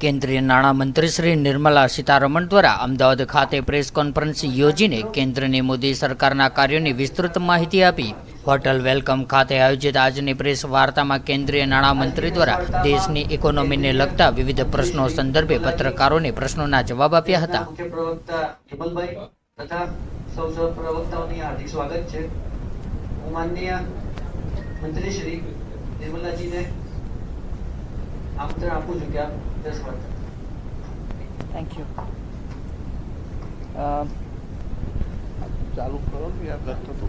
કેન્દ્રીય નાણામંત્રી શ્રી નિર્મલા સીતારમણ દ્વારા અમદાવાદ ખાતે પ્રેસ કોન્ફરન્સ યોજીને કેન્દ્રની મોદી સરકારના કાર્યોની વિસ્તૃત માહિતી આપી. હોટલ વેલકમ ખાતે આયોજિત આજની પ્રેસ વાર્તામાં કેન્દ્રીય નાણામંત્રી દ્વારા દેશની ઇકોનોમીને લગતા વિવિધ પ્રશ્નો સંદર્ભે પત્રકારોને પ્રશ્નોના જવાબ આપ્યા હતા. મુખ્ય પ્રવક્તા હિમલભાઈ તથા સૌ પ્રવક્તાઓની હાર્દિક સ્વાગત છે. હું માનનીય મંત્રી શ્રી નિર્મલાજીને આમંત્રણ આપું છું કે આપ 10 મિનિટ. Thank you. चालू करो या करते तो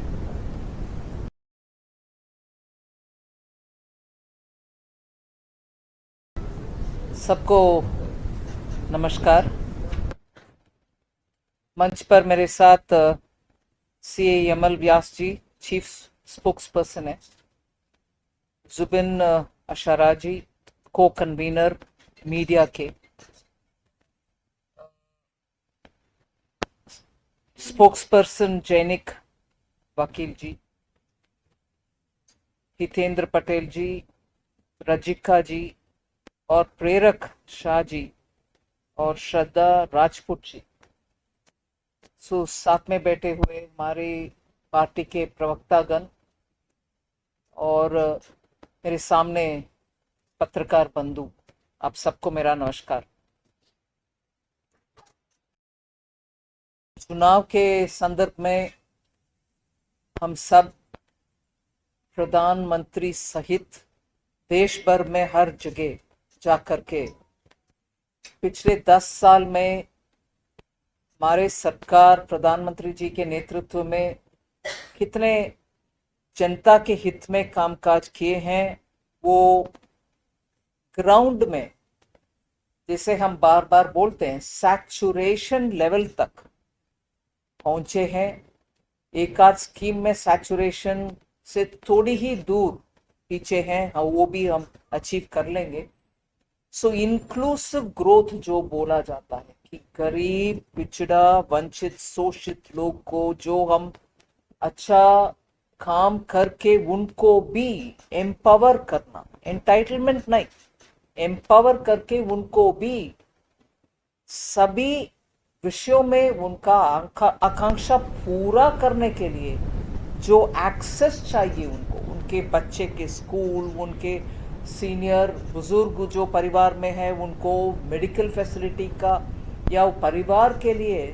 सबको नमस्कार. मंच पर मेरे साथ सीए यमल व्यास जी चीफ स्पोक्स पर्सन है, जुबिन अशारा जी को कन्वीनर मीडिया के, स्पोक्स पर्सन जैनिक वकील जी, हितेंद्र पटेल जी, रजिका जी और प्रेरक शाह जी और श्रद्धा राजपूत जी. साथ में बैठे हुए हमारी पार्टी के प्रवक्तागण और मेरे सामने पत्रकार बंधु, आप सबको मेरा नमस्कार. चुनाव के संदर्भ में हम सब प्रधानमंत्री सहित देश भर में हर जगह जाकर के पिछले 10 साल में हमारे सरकार प्रधानमंत्री जी के नेतृत्व में कितने जनता के हित में कामकाज किए हैं, वो ग्राउंड में, जिसे हम बार बार बोलते हैं, सैचुरेशन लेवल तक पहुंचे हैं. एक आध स्कीम में सैचुरेशन से थोड़ी ही दूर पीछे हैं, वो भी हम अचीव कर लेंगे. सो इंक्लूसिव ग्रोथ जो बोला जाता है कि गरीब, पिछड़ा, वंचित, शोषित लोग को जो हम अच्छा काम करके उनको भी एम्पावर करना, एंटाइटलमेंट नहीं, एम्पावर करके उनको भी सभी विषयों में उनका आकांक्षा पूरा करने के लिए जो एक्सेस चाहिए उनको, उनके बच्चे के स्कूल, उनके सीनियर बुजुर्ग जो परिवार में है उनको मेडिकल फैसिलिटी का, या परिवार के लिए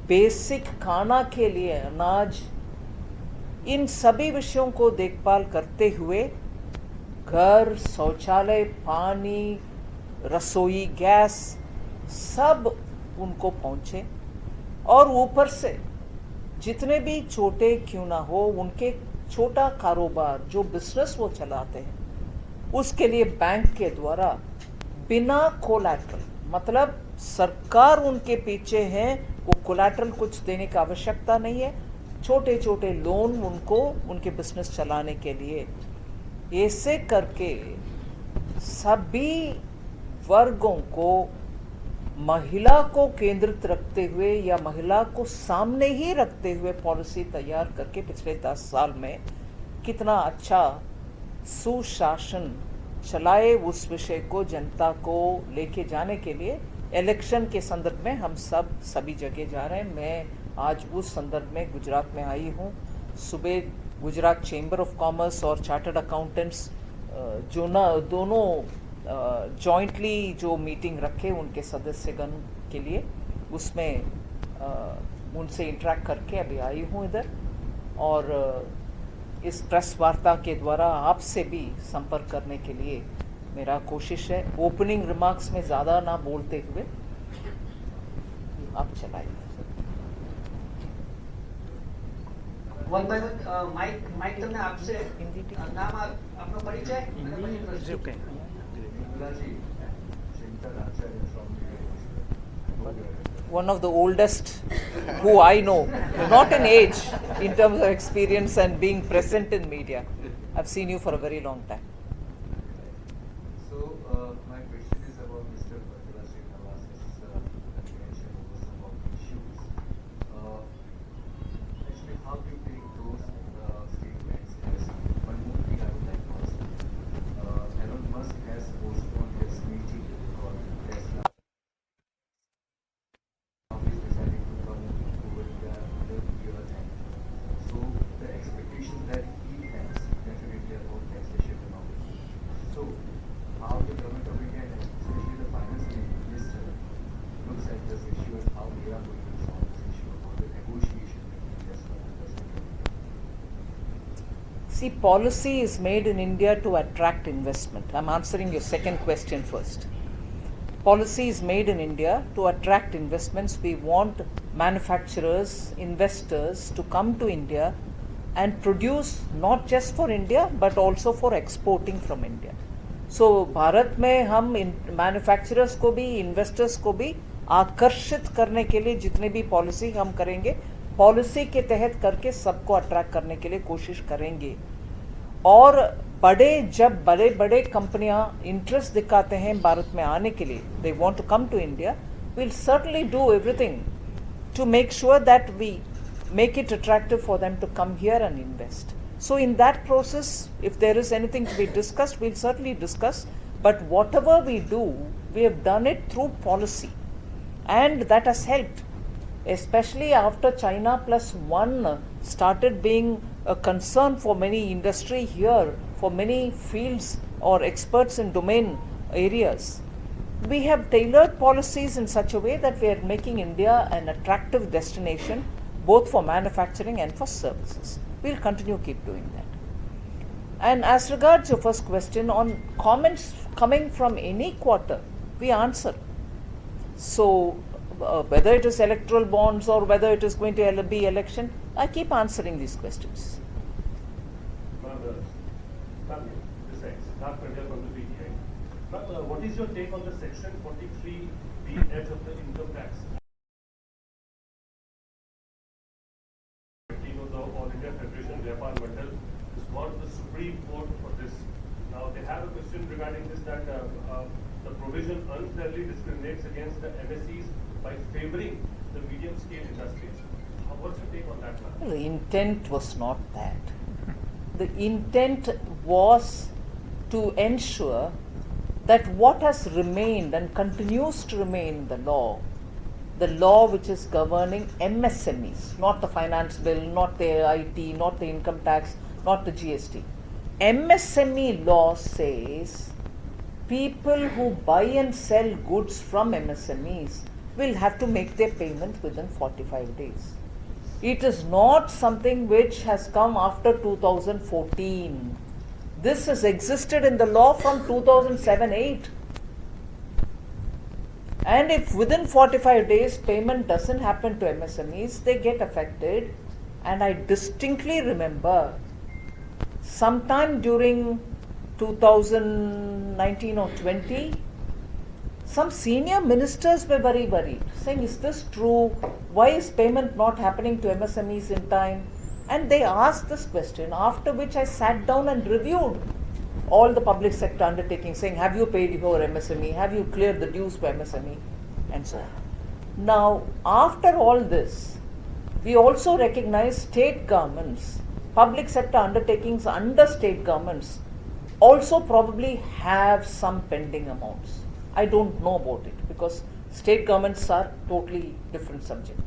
बेसिक खाना के लिए अनाज, इन सभी विषयों को देखभाल करते हुए घर, शौचालय, पानी, रसोई गैस सब उनको पहुंचे. और ऊपर से जितने भी छोटे क्यों ना हो, उनके छोटा कारोबार जो बिजनेस वो चलाते हैं उसके लिए बैंक के द्वारा बिना कोलैटरल, मतलब सरकार उनके पीछे है, वो कोलैटरल कुछ देने की आवश्यकता नहीं है, छोटे छोटे लोन उनको उनके बिजनेस चलाने के लिए, ऐसे करके सभी वर्गों को, महिला को केंद्रित रखते हुए या महिला को सामने ही रखते हुए पॉलिसी तैयार करके पिछले 10 साल में कितना अच्छा सुशासन चलाए, उस विषय को जनता को लेके जाने के लिए इलेक्शन के संदर्भ में हम सब सभी जगह जा रहे हैं. मैं आज उस संदर्भ में गुजरात में आई हूँ. सुबह गुजरात चैम्बर ऑफ कॉमर्स और चार्टर्ड अकाउंटेंट्स जो ना दोनों जॉइंटली जो मीटिंग रखे उनके सदस्यगण के लिए, उसमें उनसे इंटरेक्ट करके अभी आई हूँ इधर. और इस प्रेस वार्ता के द्वारा आपसे भी संपर्क करने के लिए मेरा कोशिश है. ओपनिंग रिमार्क्स में ज़्यादा ना बोलते हुए आप चलाइए. वन बाय वन माइक તમને આપશે. નામ આપનો પરિચય અને પછી પ્રશ્ન. One of the oldest who I know, not in age, in terms of experience and being present in media. I've seen you for a very long time. So my question is about Mr. Nirmala Sitharaman's intervention over some of the issues. Actually, how do you take those statements as one more thing I would like to ask? Elon Musk has postponed his meeting called See, policy is made in India to attract investment. I'm answering your second question first. Policy is made in India to attract investments. We want manufacturers, investors to come to India and produce not just for India but also for exporting from India. So Bharat में हम manufacturers को भी, investors को भी आकर्षित करने के लिए जितने भी पॉलिसी हम करेंगे, पॉलिसी के तहत करके सबको अट्रैक्ट करने के लिए कोशिश करेंगे. और जब बड़े बड़े कंपनियां इंटरेस्ट दिखाते हैं भारत में आने के लिए, they want to come to India, we'll certainly do everything to make sure that we make it attractive for them to come here and invest. So in that process, if there is anything to be discussed, we'll certainly discuss. But whatever we do, we have done it through policy. And that has helped, especially after China plus one started being a concern for many industry here, for many fields or experts in domain areas. We have tailored policies in such a way that we are making India an attractive destination both for manufacturing and for services. We'll continue keep doing that. And as regards your first question on comments coming from any quarter, we answer. So whether it is electoral bonds or whether it is going to be election, I keep answering these questions. What is your take on the Section 43BH of the income tax? The All India Federation Vyapar Mandal has gone to the Supreme Court for this. Now they have a question regarding this, that the provision unfairly discriminates against the MSEs by favoring the medium scale industries. What's your take on that, ma'am? The intent was not that. The intent was to ensure that what has remained and continues to remain the law which is governing MSMEs, not the finance bill, not the IT, not the income tax, not the GST. MSME law says people who buy and sell goods from MSMEs will have to make their payment within 45 days. It is not something which has come after 2014. This has existed in the law from 2007-8. And if within 45 days payment doesn't happen to MSMEs, they get affected. And I distinctly remember sometime during 2019 or 20, some senior ministers were very worried, saying, is this true? Why is payment not happening to MSMEs in time? And they asked this question, after which I sat down and reviewed all the public sector undertakings, saying, have you paid your MSME? Have you cleared the dues for MSME? And so on. Now, after all this, we also recognize state governments, public sector undertakings under state governments also probably have some pending amounts. I don't know about it because state governments are totally different subject.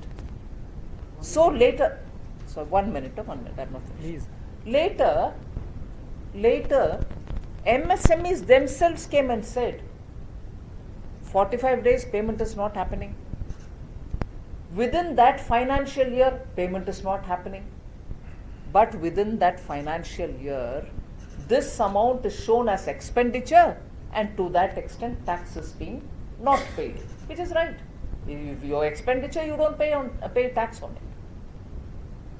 So later, so 1 minute, I'm not finished. Later, MSMEs themselves came and said, 45 days payment is not happening. Within that financial year, payment is not happening. But within that financial year, this amount is shown as expenditure, and to that extent tax is being not paid, which is right. If your expenditure, you don't pay tax on it.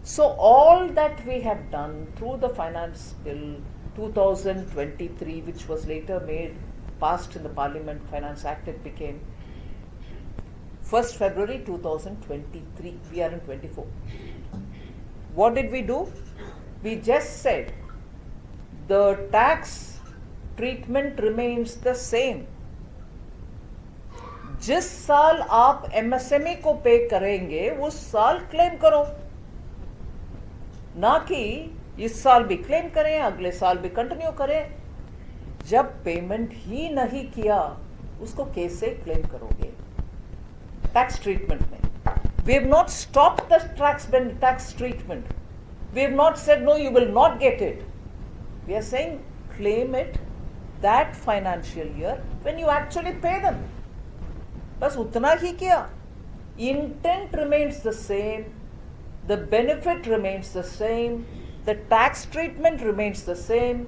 So all that we have done through the Finance Bill 2023, which was later passed in the Parliament, Finance Act, it became 1st February 2023. We are in 24. What did we do? We just said the tax treatment remains the same. जिस साल आप MSME को पे करेंगे उस साल claim करो, ना कि इस साल भी क्लेम करें अगले साल भी कंटिन्यू करें. जब पेमेंट ही नहीं किया उसको कैसे क्लेम करोगे? टैक्स ट्रीटमेंट में we have not stopped the tax treatment. We have not said no, you will not get it. We are saying claim it that financial year when you actually pay them. बस उतना ही किया. Intent remains the same, the benefit remains the same, The tax treatment remains the same.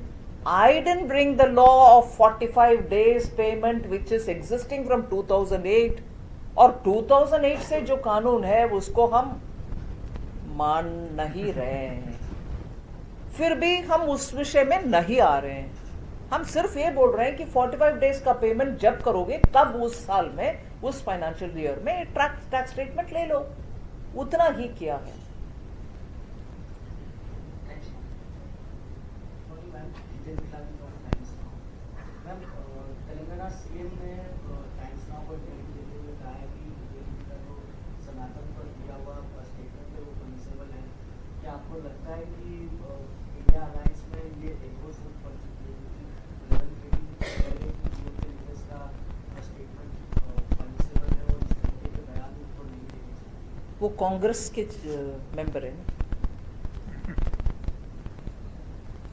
I didn't bring the law of 45 days payment which is existing from 2008, और 2008 से जो कानून है उसको हम मान नहीं रहे हैं, फिर भी हम उस विषय में नहीं आ रहे हैं। हम सिर्फ ये बोल रहे हैं कि 45 डेज का पेमेंट जब करोगे तब उस साल में, उस फाइनेंशियल ईयर में टैक्स ट्रीटमेंट ले लो, उतना ही किया है। तेलंगाना सीएम ने टाइम्स नाउ को इंटरव्यू देते हुए कहा है कि बीजेपी का जो सनातन पर दिया हुआ स्टेटमेंट है वो परमिसेबल है। क्या आपको लगता है कि इंडिया अलायंस में ये एक और सूट पड़ चुकी है कि का स्टेटमेंट परमिसेबल है और इस तरीके के बयान उनको नहीं देने चाहिए? वो कांग्रेस के मेंबर है ना,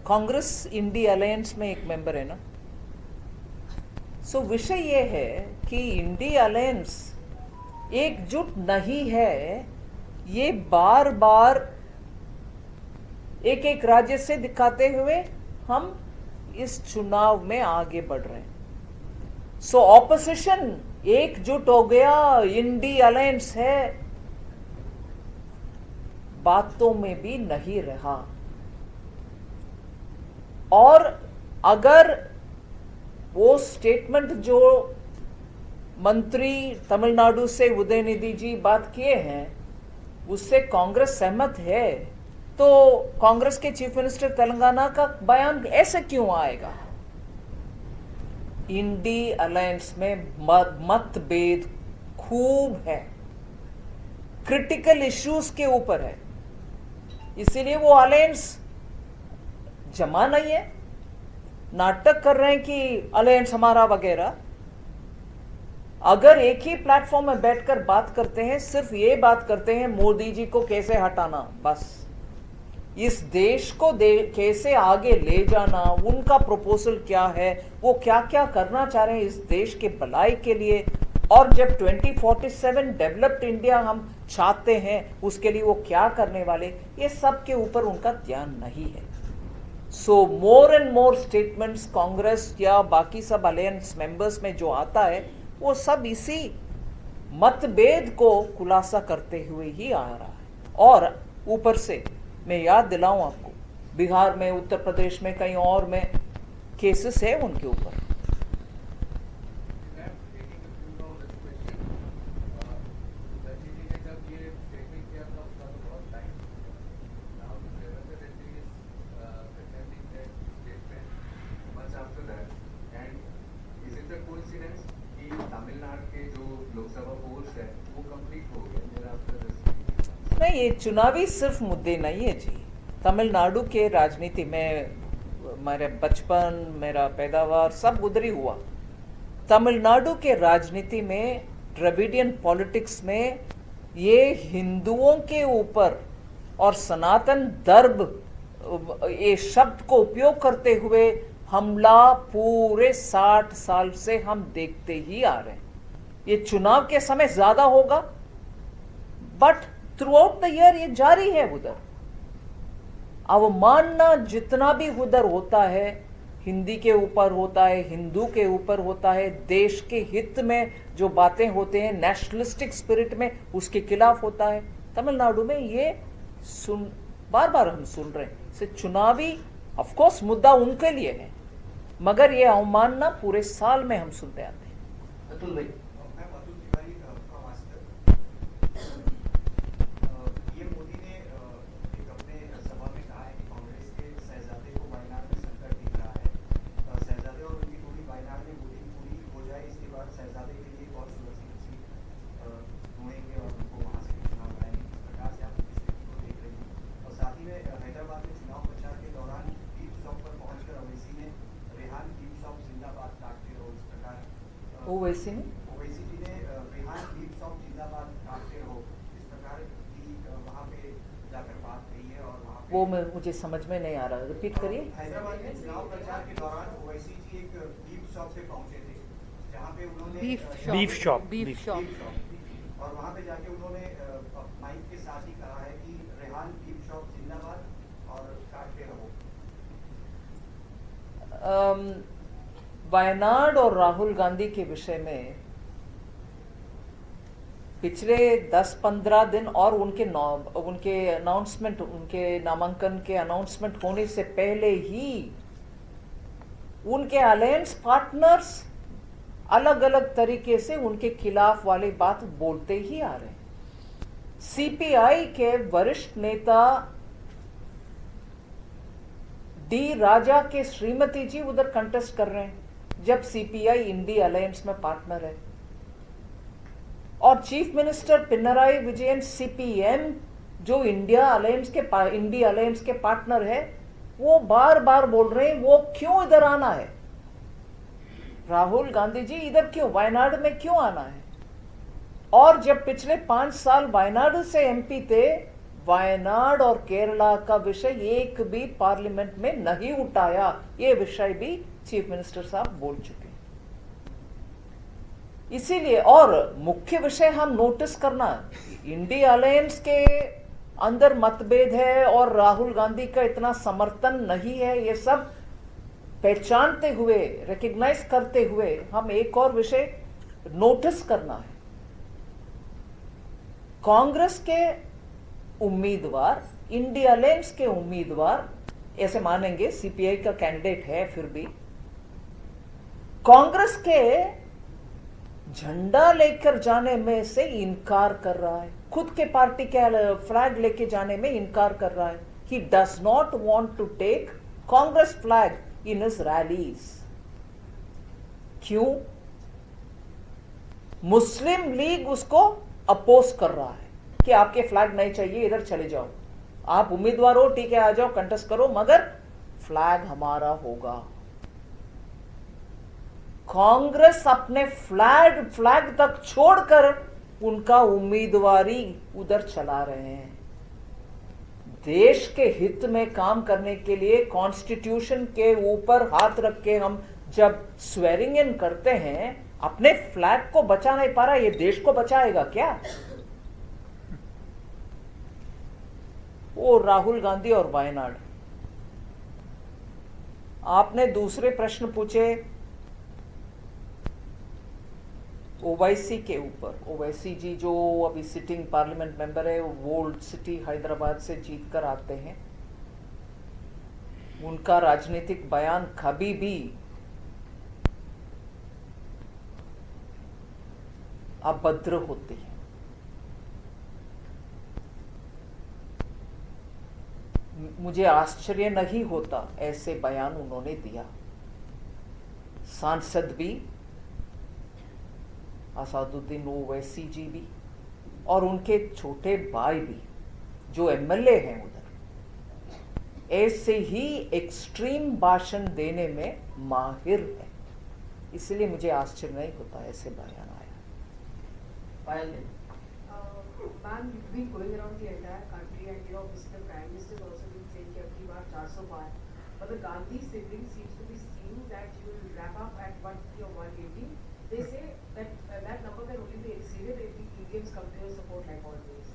कांग्रेस इंडी अलायंस में एक मेंबर है ना। सो विषय ये है कि इंडी अलायंस एकजुट नहीं है, ये बार बार एक एक राज्य से दिखाते हुए हम इस चुनाव में आगे बढ़ रहे हैं। सो ऑपोजिशन एकजुट हो गया, इंडी अलायंस है, बातों में भी नहीं रहा। और अगर वो स्टेटमेंट जो मंत्री तमिलनाडु से उदयनिधि जी बात किए हैं उससे कांग्रेस सहमत है, तो कांग्रेस के चीफ मिनिस्टर तेलंगाना का बयान ऐसे क्यों आएगा? इंडी अलायंस में मतभेद खूब है, क्रिटिकल इश्यूज के ऊपर है, इसीलिए वो अलायंस जमा नहीं है। नाटक कर रहे हैं कि अलायंस हमारा वगैरह। अगर एक ही प्लेटफॉर्म में बैठकर बात करते हैं, सिर्फ ये बात करते हैं मोदी जी को कैसे हटाना, बस इस देश को कैसे आगे ले जाना, उनका प्रपोजल क्या है, वो क्या क्या करना चाह रहे हैं इस देश के भलाई के लिए, और जब 2047 डेवलप्ड इंडिया हम चाहते हैं उसके लिए वो क्या करने वाले, ये सब के ऊपर उनका ध्यान नहीं है। So more and more statements Congress या बाकी सब अलायंस मेंबर्स में जो आता है वो सब इसी मतभेद को खुलासा करते हुए ही आ रहा है। और ऊपर से मैं याद दिलाऊं आपको, बिहार में, उत्तर प्रदेश में, कहीं और में केसेस है उनके ऊपर। नहीं, ये चुनावी सिर्फ मुद्दे नहीं है जी। तमिलनाडु के राजनीति में मेरे बचपन, मेरा पैदावार सब उधर ही हुआ। तमिलनाडु के राजनीति में, द्रविडियन पॉलिटिक्स में, ये हिंदुओं के ऊपर और सनातन धर्म ये शब्द को उपयोग करते हुए हमला पूरे 60 साल से हम देखते ही आ रहे हैं। ये चुनाव के समय ज्यादा होगा, but through out the year ये जारी है। उधर अवमानना जितना भी उधर होता है, हिंदी के ऊपर होता है, हिंदू के ऊपर होता है, देश के हित में जो बातें होते हैं, नेशनलिस्टिक स्पिरिट में, उसके खिलाफ होता है। तमिलनाडु में ये बार बार हम सुन रहे हैं। से चुनावी ऑफ कोर्स मुद्दा उनके लिए है, मगर ये अवमानना पूरे साल में हम सुनते आते हैं। अतुल भाई, ओवैसी ने रेहान लीप सॉन्ग जिंदाबाद काटते रहो, इस प्रकार की वहां पे जाकर बात कही है। और वहां वो मुझे समझ में नहीं आ रहा, रिपीट करिए। हैदराबाद में चुनाव प्रचार के दौरान ओवैसी जी एक बीफ शॉप पे पहुंचे थे, जहां पे उन्होंने बीफ शॉप और वहां पे जाके उन्होंने माइक के साथ ही कहा है कि रेहान बीफ शॉप जिंदाबाद और वायनाड और राहुल गांधी के विषय में पिछले 10-15 दिन और उनके अनाउंसमेंट, उनके नामांकन के अनाउंसमेंट होने से पहले ही उनके अलायंस पार्टनर्स अलग अलग तरीके से उनके खिलाफ वाली बात बोलते ही आ रहे हैं। सीपीआई के वरिष्ठ नेता डी राजा के श्रीमती जी उधर कंटेस्ट कर रहे हैं, जब सीपीआई इंडी अलायंस में पार्टनर है। और chief minister Pinarayi Vijayan CPM जो इंडी अलायंस के पार्टनर है, वो बार बार बोल रहे हैं वो क्यों इधर आना है, राहुल गांधी जी इधर क्यों, वायनाड में क्यों आना है। और जब पिछले 5 साल वायनाड से एमपी थे, वायनाड और केरला का विषय एक भी पार्लियामेंट में नहीं उठाया, ये विषय भी चीफ मिनिस्टर साहब बोल चुके हैं। इसीलिए और मुख्य विषय हम नोटिस करना, इंडी अलायंस के अंदर मतभेद है और राहुल गांधी का इतना समर्थन नहीं है, ये सब पहचानते हुए, रिकॉग्नाइज करते हुए हम एक और विषय नोटिस करना है। कांग्रेस के उम्मीदवार, इंडी अलायंस के उम्मीदवार, ऐसे मानेंगे सीपीआई का कैंडिडेट है, फिर भी कांग्रेस के झंडा लेकर जाने में से इनकार कर रहा है, खुद के पार्टी के फ्लैग लेके जाने में इनकार कर रहा है। He does not want to take Congress flag in his rallies. क्यों? मुस्लिम लीग उसको अपोज कर रहा है कि आपके फ्लैग नहीं चाहिए, इधर चले जाओ, आप उम्मीदवार हो, ठीक है, आ जाओ, कंटेस्ट करो, मगर फ्लैग हमारा होगा। कांग्रेस अपने फ्लैग तक छोड़कर उनका उम्मीदवारी उधर चला रहे हैं। देश के हित में काम करने के लिए कॉन्स्टिट्यूशन के ऊपर हाथ रख के हम जब स्वेरिंग इन करते हैं, अपने फ्लैग को बचा नहीं पा रहा, ये देश को बचाएगा क्या? वो राहुल गांधी और वायनाड। आपने दूसरे प्रश्न पूछे ओवैसी के ऊपर। ओवैसी जी जो अभी सिटिंग पार्लियामेंट मेंबर है, वो ओल्ड सिटी हैदराबाद से जीत कर आते हैं। उनका राजनीतिक बयान कभी भी अभद्र होते हैं। मुझे आश्चर्य नहीं होता ऐसे बयान उन्होंने दिया। सांसद भी असदुद्दीन ओवैसी जी भी और उनके छोटे भाई भी जो एमएलए हैं उधर, ऐसे ही एक्सट्रीम भाषण देने में माहिर है। इसलिए मुझे आश्चर्य नहीं होता ऐसे बयान आया। पायल ने Ma'am, you've been going around the entire country and obviously the Prime Minister has also been saying कि अबकी बार 400 पार, but the Gandhi sibling seems to be seeing that you will wrap up at 150 or 180. They say that that number can only be exceeded if the EVMs come to your support like always.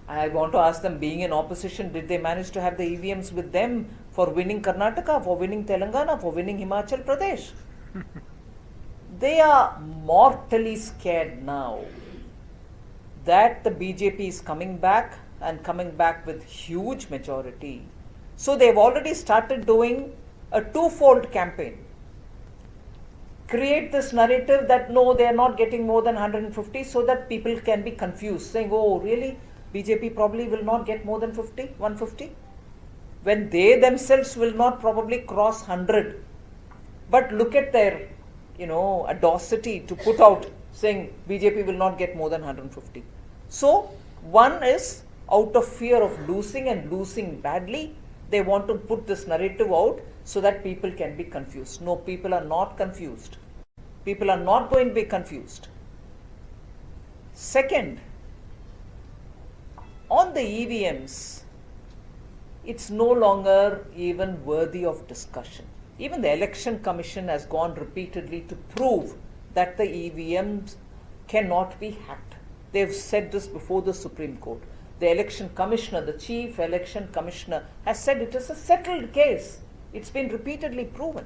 I want to ask them, being in opposition, did they manage to have the EVMs with them for winning Karnataka, for winning Telangana, for winning Himachal Pradesh? They are mortally scared now that the BJP is coming back and coming back with huge majority. So they've already started doing a twofold campaign. Create this narrative that no, they are not getting more than 150 so that people can be confused, saying, oh really, BJP probably will not get more than 150, when they themselves will not probably cross 100. But look at their, audacity to put out saying BJP will not get more than 150. So one is out of fear of losing and losing badly, they want to put this narrative out so that people can be confused. No, people are not confused. People are not going to be confused. Second, on the EVMs, it's no longer even worthy of discussion. Even the Election Commission has gone repeatedly to prove that the EVMs cannot be hacked. They've said this before the Supreme Court. the election commissioner, the chief election commissioner, has said it is a settled case. It's been repeatedly proven.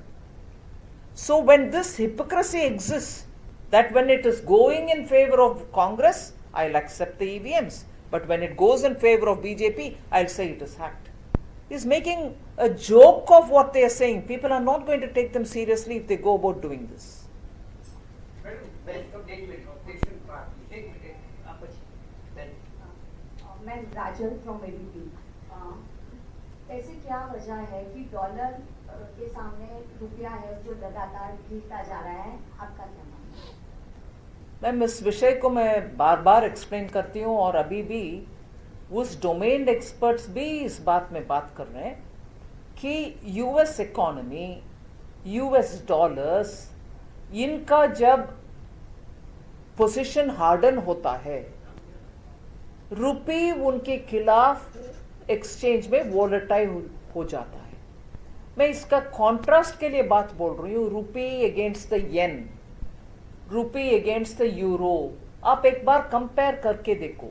So when this hypocrisy exists, that when it is going in favor of Congress, I'll accept the EVMs. But when it goes in favor of BJP, I'll say it is hacked. He's making a joke of what they are saying. People are not going to take them seriously if they go about doing this. मैं राजल from ABP. ऐसे क्या वजह है कि dollar के सामने रुपया है जो लगातार गिरता जा रहा है, आपका क्या मानना है? मैम, इस विषय को मैं बार बार एक्सप्लेन करती हूँ और अभी भी उस डोमेन एक्सपर्ट्स भी इस बात में बात कर रहे हैं कि यूएस इकोनॉमी, यूएस डॉलर्स, इनका जब पोजीशन हार्डन होता है, रुपी उनके खिलाफ एक्सचेंज में वॉलेटाइल हो जाता है। मैं इसका कॉन्ट्रास्ट के लिए बात बोल रही हूँ, rupee against the yen, rupee against the euro. आप एक बार कंपेयर करके देखो।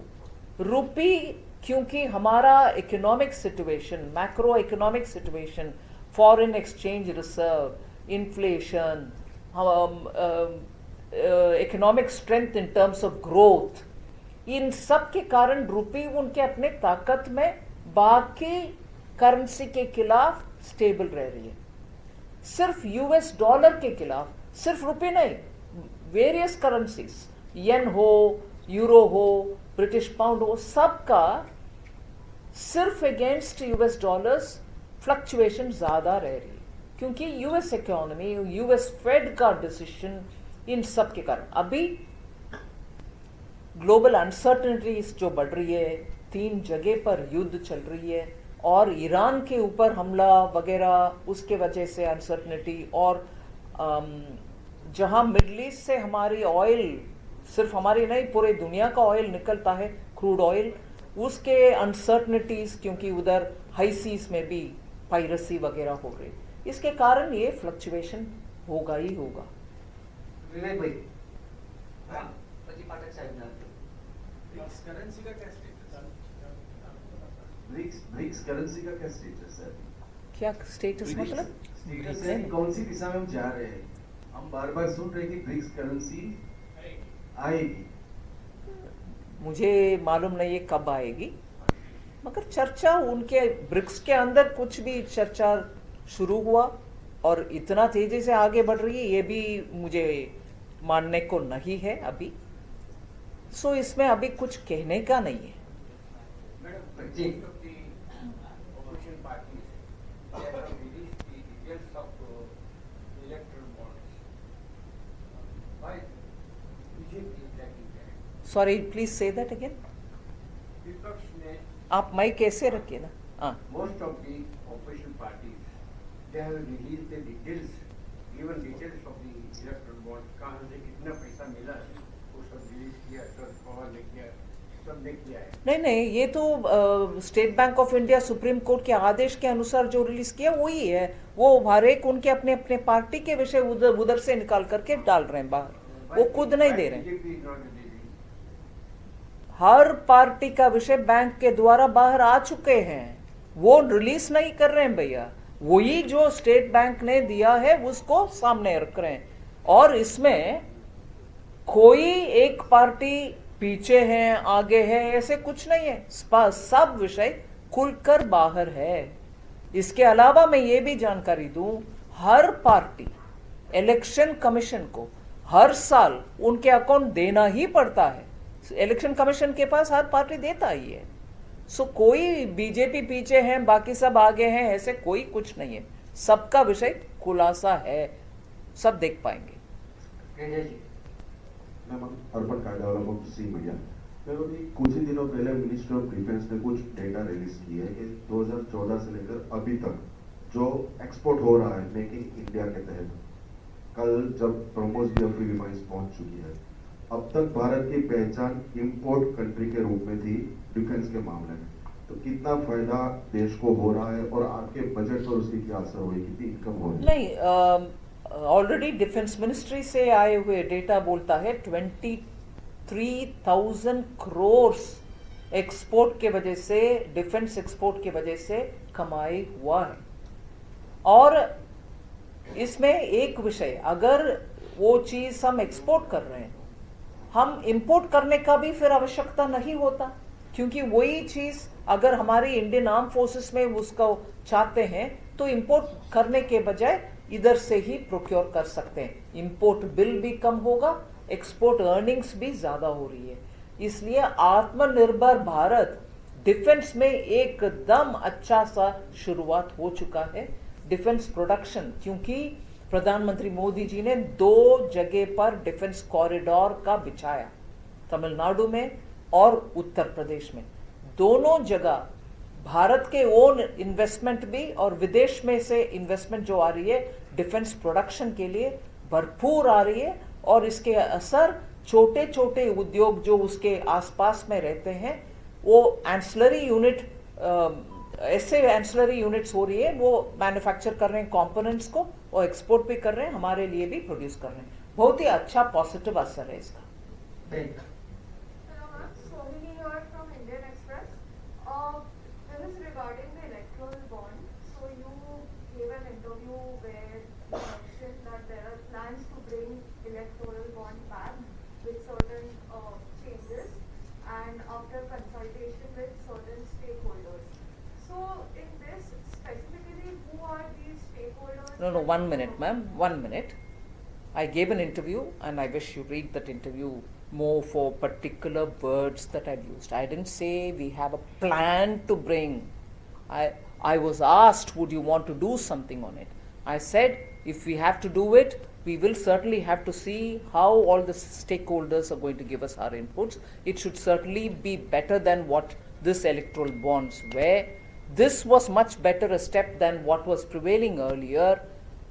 रुपी, क्योंकि हमारा economic situation, macro economic situation, foreign exchange reserve, inflation, economic strength in terms of growth, इन सब के कारण रुपी उनके अपने ताकत में बाकी करेंसी के खिलाफ स्टेबल रह रही है। सिर्फ यूएस डॉलर के खिलाफ, सिर्फ रुपी नहीं, वेरियस करेंसीज, येन हो, यूरो हो, ब्रिटिश पाउंड हो, सबका सिर्फ अगेंस्ट यूएस डॉलर्स फ्लक्चुएशन ज्यादा रह रही है, क्योंकि यूएस इकोनॉमी, यूएस फेड का डिसीजन, इन सब के कारण अभी ग्लोबल अनसर्टेनिटीज जो बढ़ रही है, 3 जगह पर युद्ध चल रही है और ईरान के ऊपर हमला वगैरह, उसके वजह से अनसर्टेनिटी, और जहां मिडल ईस्ट से हमारी ऑयल, सिर्फ हमारी नहीं पूरे दुनिया का ऑयल निकलता है, क्रूड ऑयल, उसके अनसर्टेनिटीज, क्योंकि उधर हाई सीज में भी पायरेसी वगैरह हो रही, इसके कारण ये फ्लक्चुएशन होगा ही होगा। विवेक भाई, पति पाठक साहब ना, ब्रिक्स करेंसी का क्या स्टेटस है? ब्रिक्स करेंसी का क्या स्टेटस है? क्या स्टेटस मतलब? स्टेटस है कौन सी दिशा में हम जा रहे हैं? हम बार बार सुन रहे हैं कि ब्रिक्स करेंसी आएगी। मुझे मालूम नहीं है कब आएगी, मगर चर्चा उनके ब्रिक्स के अंदर कुछ भी चर्चा शुरू हुआ और इतना तेजी से आगे बढ़ रही है, ये भी मुझे मानने को नहीं है अभी। सो इसमें अभी कुछ कहने का नहीं है। जी, sorry, please say that again. आप माइक कैसे रखिए ना। हाँ, Most of the opposition parties, they have released the details, even details of the electoral bond, कहाँ से कितना पैसा मिला है, वो सब रिलीज किया, शरद पवार ने किया, सबने किया है। नहीं नहीं, ये तो state bank of India supreme court के आदेश के अनुसार जो रिलीज किया वही है। वो हर एक उनके अपने अपने पार्टी के विषय उधर से निकाल करके डाल रहे हैं बाहर, वो खुद नहीं दे रहे हैं। BJP is not releasing. Her party का विषय बैंक के द्वारा बाहर आ चुके हैं, वो रिलीज नहीं कर रहे हैं भैया। वही जो स्टेट बैंक ने दिया है उसको सामने रख रहे हैं, और इसमें कोई एक पार्टी पीछे है, आगे है, ऐसे कुछ नहीं है। सब विषय खुलकर बाहर है। इसके अलावा मैं ये भी जानकारी दूं, हर पार्टी इलेक्शन कमीशन को हर साल उनके अकाउंट देना ही पड़ता है। इलेक्शन कमीशन के पास हर पार्टी देता ही है। सो कोई बीजेपी पीछे है, बाकी सब आगे हैं, ऐसे कोई कुछ नहीं है। सबका विषय खुलासा है, सब देख पाएंगे। मैं अर्पण कायदा वाला मुक्त सी मीडिया। मैं अभी कुछ ही दिनों पहले मिनिस्ट्री ऑफ डिफेंस ने कुछ डेटा रिलीज किया है कि 2014 से लेकर अभी तक जो एक्सपोर्ट हो रहा है मेक इन इंडिया के तहत, कल जब ब्रह्मोस भी अपनी विमाइस पहुंच चुकी है, अब तक भारत की पहचान इंपोर्ट कंट्री के रूप में थी डिफेंस के मामले में। तो कितना फायदा देश को हो रहा है और आपके बजट पर उसकी क्या असर होगी, कितनी इनकम होगी? नहीं, ऑलरेडी डिफेंस मिनिस्ट्री से आए हुए डेटा बोलता है 23,000 करोड़ एक्सपोर्ट के वजह से, डिफेंस एक्सपोर्ट के वजह से कमाई हुआ है। और इसमें एक विषय, अगर वो चीज हम एक्सपोर्ट कर रहे हैं, हम इंपोर्ट करने का भी फिर आवश्यकता नहीं होता, क्योंकि वही चीज अगर हमारी इंडियन आर्म फोर्सेस में उसको चाहते हैं तो इंपोर्ट करने के बजाय इधर से ही प्रोक्योर कर सकते हैं। इंपोर्ट बिल भी कम होगा, एक्सपोर्ट अर्निंग्स भी ज्यादा हो रही है। इसलिए आत्मनिर्भर भारत डिफेंस में एकदम अच्छा सा शुरुआत हो चुका है। डिफेंस प्रोडक्शन, क्योंकि प्रधानमंत्री मोदी जी ने 2 जगह पर डिफेंस कॉरिडोर का बिछाया, तमिलनाडु में और उत्तर प्रदेश में। दोनों जगह भारत के ओन इन्वेस्टमेंट भी और विदेश में से इन्वेस्टमेंट जो आ रही है डिफेंस प्रोडक्शन के लिए भरपूर आ रही है, और इसके असर छोटे छोटे उद्योग जो उसके आसपास में रहते हैं, वो एंसिलरी यूनिट, ऐसे एंसिलरी यूनिट्स हो रही है, वो मैन्युफैक्चर कर रहे हैं कंपोनेंट्स को और एक्सपोर्ट भी कर रहे हैं, हमारे लिए भी प्रोड्यूस कर रहे हैं। बहुत ही अच्छा पॉजिटिव असर है इसका। electoral bond back with certain changes and after consultation with certain stakeholders. So in this specifically, who are these stakeholders? No, 1 minute, ma'am, 1 minute. I gave an interview and I wish you read that interview more for particular words that I've used. I didn't say we have a plan to bring. I was asked, would you want to do something on it? I said, if we have to do it, we will certainly have to see how all the stakeholders are going to give us our inputs. It should certainly be better than what this electoral bonds were. This was much better a step than what was prevailing earlier,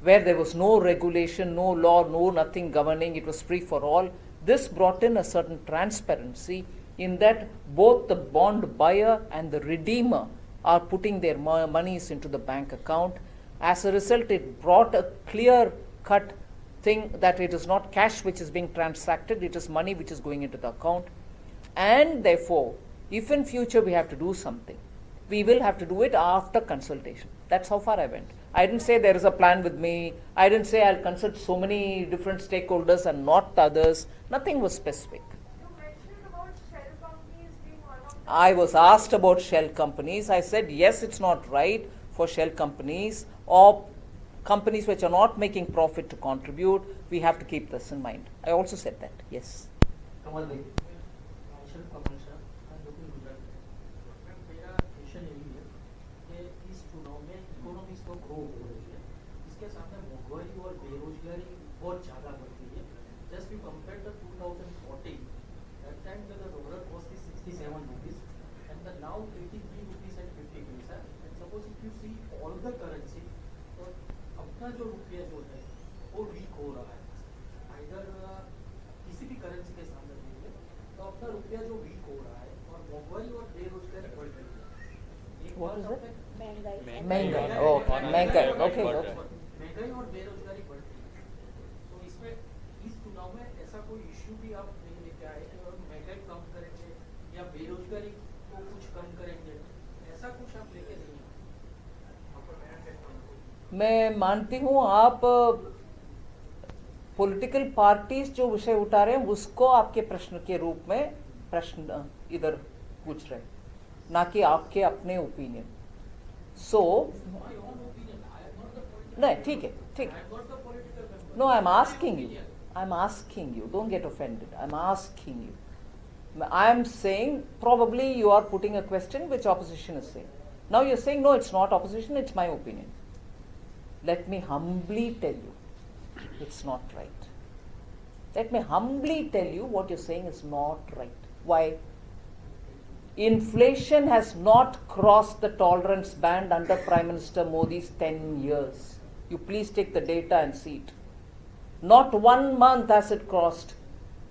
where there was no regulation, no law, no nothing governing, it was free for all. This brought in a certain transparency in that both the bond buyer and the redeemer are putting their monies into the bank account. As a result, it brought a clear-cut thing that it is not cash which is being transacted, it is money which is going into the account. And therefore, if in future we have to do something, we will have to do it after consultation. That's how far I went. I didn't say there is a plan with me. I didn't say I'll consult so many different stakeholders and not others. Nothing was specific. You mentioned about shell companies being one of the... I was asked about shell companies. I said, yes, it's not right for shell companies or companies which are not making profit to contribute. We have to keep this in mind. I also said that, yes. कमल भाई, शैल कमल sir, I'm looking Gujarat में। मेरा question यही है कि इस चुनाव में economy तो ग्रो हो रही है, इसके सामने महंगाई और बेरोजगारी बहुत ज़्यादा बढ़ गई है। Just you compare the 2014, that time the dollar cost is 67 rupees and the now 83 rupees and 50 paisa. And suppose if you see all the currency, तो अपना जो रुपया जो है वो वीक हो रहा है। Either किसी भी करेंसी के सामने देखिए तो अपना रुपया जो वीक हो रहा है और महंगाई और बेरोजगारी बढ़ रही है। What is it? महंगाई महंगाई, okay, महंगाई, okay, okay. महंगाई और बेरोजगारी बढ़ रही है। तो इसमें इस चुनाव में ऐसा कोई इश्यू भी आप नहीं लेके आए कि और महंगाई कम करेंगे या बेरोजगारी को कुछ कम करेंगे, ऐसा कुछ आप लेके नहीं आए। मैं मानती हूँ आप पॉलिटिकल पार्टीज जो विषय उठा रहे हैं उसको आपके प्रश्न के रूप में प्रश्न इधर पूछ रहे हैं, ना कि आपके अपने ओपिनियन। सो नहीं, ठीक है, ठीक है। No, I am asking you, don't get offended, I am asking you. I am saying probably you are putting a question which opposition is saying. Now you are saying no, it's not opposition, it's my opinion. Let me humbly tell you, it's not right. Let me humbly tell you what you're saying is not right. Why? Inflation has not crossed the tolerance band under Prime Minister Modi's 10 years. You please take the data and see it. Not 1 month has it crossed.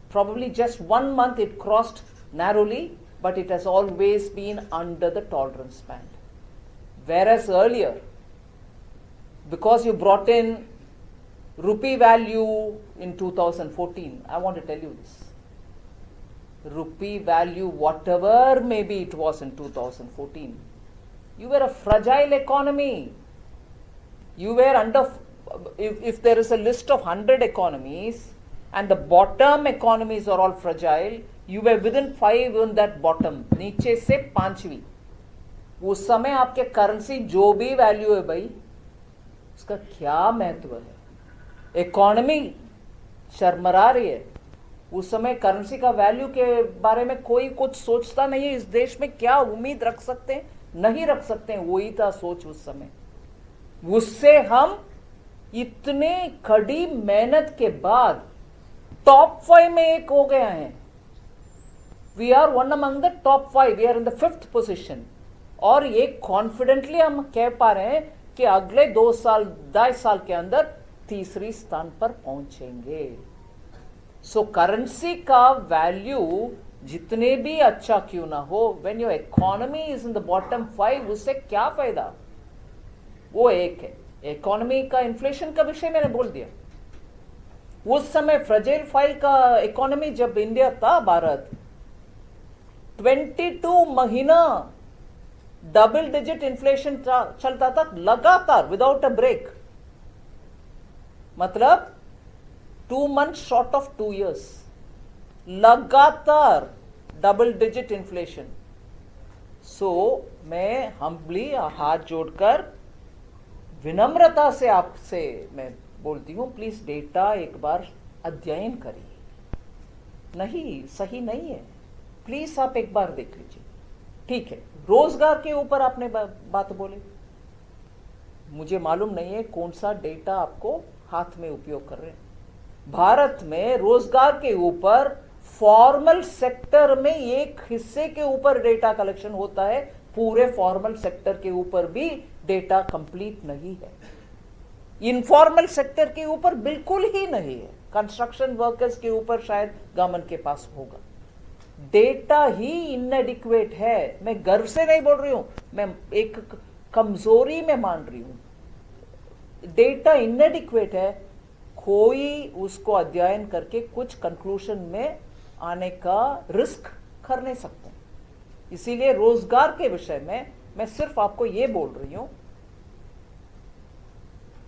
Probably just 1 month it crossed narrowly, but it has always been under the tolerance band. Whereas earlier, because you brought in rupee value in 2014, I want to tell you this. rupee value, whatever maybe it was in 2014, you were a fragile economy. You were under, if there is a list of 100 economies and the bottom economies are all fragile, you were within 5 in that bottom, नीचे से 5वीं. उस समय आपके currency जो भी value है भाई, उसका क्या महत्व है? इकोनॉमी शर्मरा रही है. उस समय करेंसी का वैल्यू के बारे में कोई कुछ सोचता नहीं है. इस देश में क्या उम्मीद रख सकते हैं, नहीं रख सकते हैं, वही था सोच उस समय. उससे हम इतने कड़ी मेहनत के बाद टॉप 5 में एक हो गया है. We are one among the top 5, we are in the 5th position. और ये कॉन्फिडेंटली हम कह पा रहे हैं कि अगले 2 साल 2.5 साल के अंदर 3री स्थान पर पहुंचेंगे. सो करेंसी का वैल्यू जितने भी अच्छा क्यों ना हो, when your economy is in the bottom 5, उससे क्या फायदा? वो एक है. इकोनॉमी का इन्फ्लेशन का विषय मैंने बोल दिया. उस समय फ्रजाइल फाइल का इकोनॉमी जब इंडिया था, भारत 22 महीना डबल डिजिट इन्फ्लेशन चलता था लगातार, विदाउट अ ब्रेक. मतलब 2 months शॉर्ट ऑफ 2 years, लगातार डबल डिजिट इन्फ्लेशन. सो मैं हम्बली हाथ जोड़कर विनम्रता से आपसे मैं बोलती हूं, प्लीज डेटा एक बार अध्ययन करिए. नहीं, सही नहीं है, प्लीज आप एक बार देख लीजिए. ठीक है, रोजगार के ऊपर आपने बात बोली. मुझे मालूम नहीं है कौन सा डेटा आपको हाथ में उपयोग कर रहे हैं. भारत में रोजगार के ऊपर फॉर्मल सेक्टर में एक हिस्से के ऊपर डेटा कलेक्शन होता है, पूरे फॉर्मल सेक्टर के ऊपर भी डेटा कंप्लीट नहीं है. इनफॉर्मल सेक्टर के ऊपर बिल्कुल ही नहीं है. कंस्ट्रक्शन वर्कर्स के ऊपर शायद गवर्नमेंट के पास होगा. डेटा ही इनएडिक्वेट है. मैं गर्व से नहीं बोल रही हूं, मैं एक कमजोरी में मान रही हूं. डेटा इनएडिक्वेट है. कोई उसको अध्ययन करके कुछ कंक्लूजन में आने का रिस्क कर नहीं सकते. इसीलिए रोजगार के विषय में मैं सिर्फ आपको ये बोल रही हूं,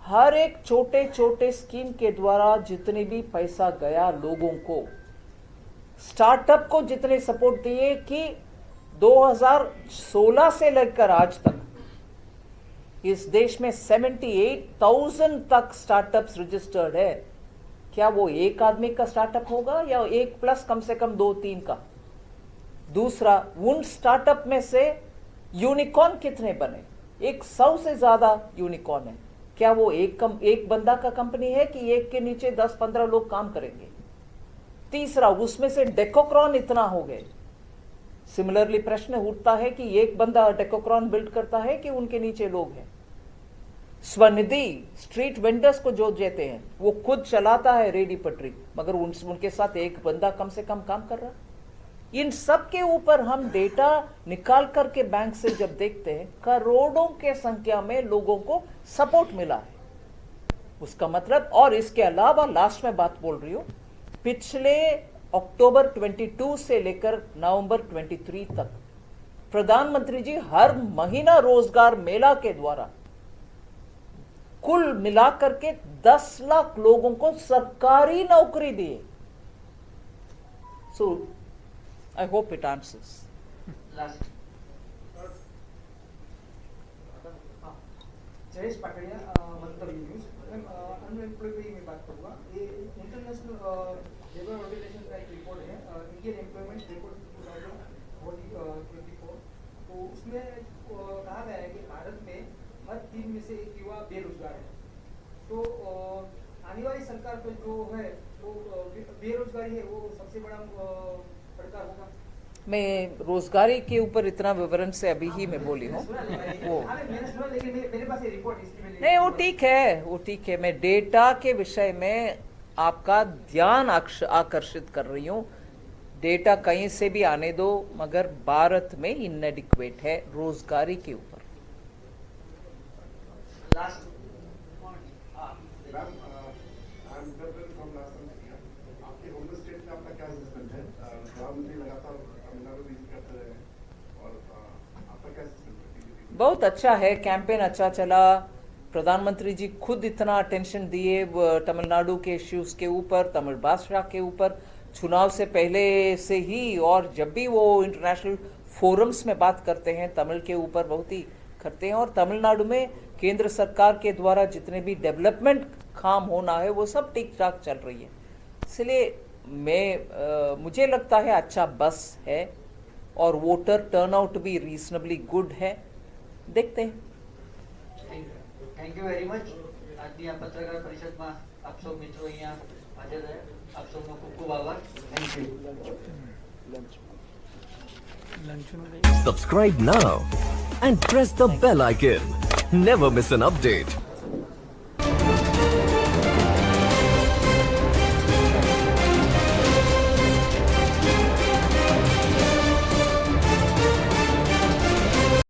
हर एक छोटे छोटे स्कीम के द्वारा जितने भी पैसा गया लोगों को, स्टार्टअप को जितने सपोर्ट दिए कि 2016 से लेकर आज तक इस देश में 78,000 तक स्टार्टअप्स रजिस्टर्ड है. क्या वो एक आदमी का स्टार्टअप होगा या एक प्लस कम से कम 2-3 का? दूसरा, उन स्टार्टअप में से यूनिकॉर्न कितने बने? 100 से ज्यादा यूनिकॉर्न है. क्या वो एक बंदा का कंपनी है कि एक के नीचे 10-15 लोग काम करेंगे? तीसरा, उसमें से डेकोक्रॉन इतना हो गए. सिमिलरली प्रश्न उठता है कि एक बंदा डेकोक्रॉन बिल्ड करता है कि उनके नीचे लोग हैं? स्वनिधि स्ट्रीट वेंडर्स को जो देते हैं वो खुद चलाता है रेडी पटरी, मगर उनके साथ एक बंदा कम से कम काम कर रहा. इन सब के ऊपर हम डेटा निकाल करके बैंक से जब देखते हैं, करोड़ों के संख्या में लोगों को सपोर्ट मिला है. उसका मतलब, और इसके अलावा लास्ट में बात बोल रही हूं, पिछले अक्टूबर 22 से लेकर नवंबर 23 तक प्रधानमंत्री जी हर महीना रोजगार मेला के द्वारा कुल मिलाकर के 10 लाख लोगों को सरकारी नौकरी दिए. So I hope it answers. Last Jayesh Patadia, Mantavya news. Unemployed की मैं बात करूंगा. ये इंटरनेशनल लेबर ऑर्गेनाइजेशन का एक रिपोर्ट है, इंडियन एम्प्लॉयमेंट रिपोर्ट 2024. तो उसमें कहा गया है कि भारत में हर 3 में से 1 युवा बेरोजगार है. तो आने वाली सरकार पर जो है वो बेरोजगारी है, वो सबसे बड़ा पड़कार होगा. मैं रोजगारी के ऊपर इतना विवरण से अभी ही मैं बोली हूँ. वो मैंने सुना, लेकिन मेरे पास ये रिपोर्ट नहीं, वो ठीक है, वो ठीक है. मैं डेटा के विषय में आपका ध्यान आकर्षित कर रही हूँ. डेटा कहीं से भी आने दो, मगर भारत में इनएडिक्वेट है रोजगारी के ऊपर. लास्ट आपके होम स्टेट में आपका क्या असेसमेंट है? प्रधानमंत्री बहुत अच्छा है, कैंपेन अच्छा चला। प्रधानमंत्री जी खुद इतना अटेंशन दिए तमिलनाडु के इश्यूज के ऊपर, तमिल भाषा के ऊपर, चुनाव से पहले से ही, और जब भी वो इंटरनेशनल फोरम्स में बात करते हैं तमिल के ऊपर बहुत ही करते हैं। और तमिलनाडु में केंद्र सरकार के द्वारा जितने भी डेवलपमेंट काम होना है वो सब ठीक ठाक चल रही है। इसलिए मुझे लगता है अच्छा बस है और वोटर टर्नआउट भी रीजनेबली गुड है। देखते हैं। Thank you very much. આજની આ પત્રકાર પરિષદમાં આપ સૌ મિત્રો અહીંયા હાજર રહ્યા, આપ સૌનો ખૂબ ખૂબ આભાર. Thank you. Subscribe now and press the bell icon. Never miss an update.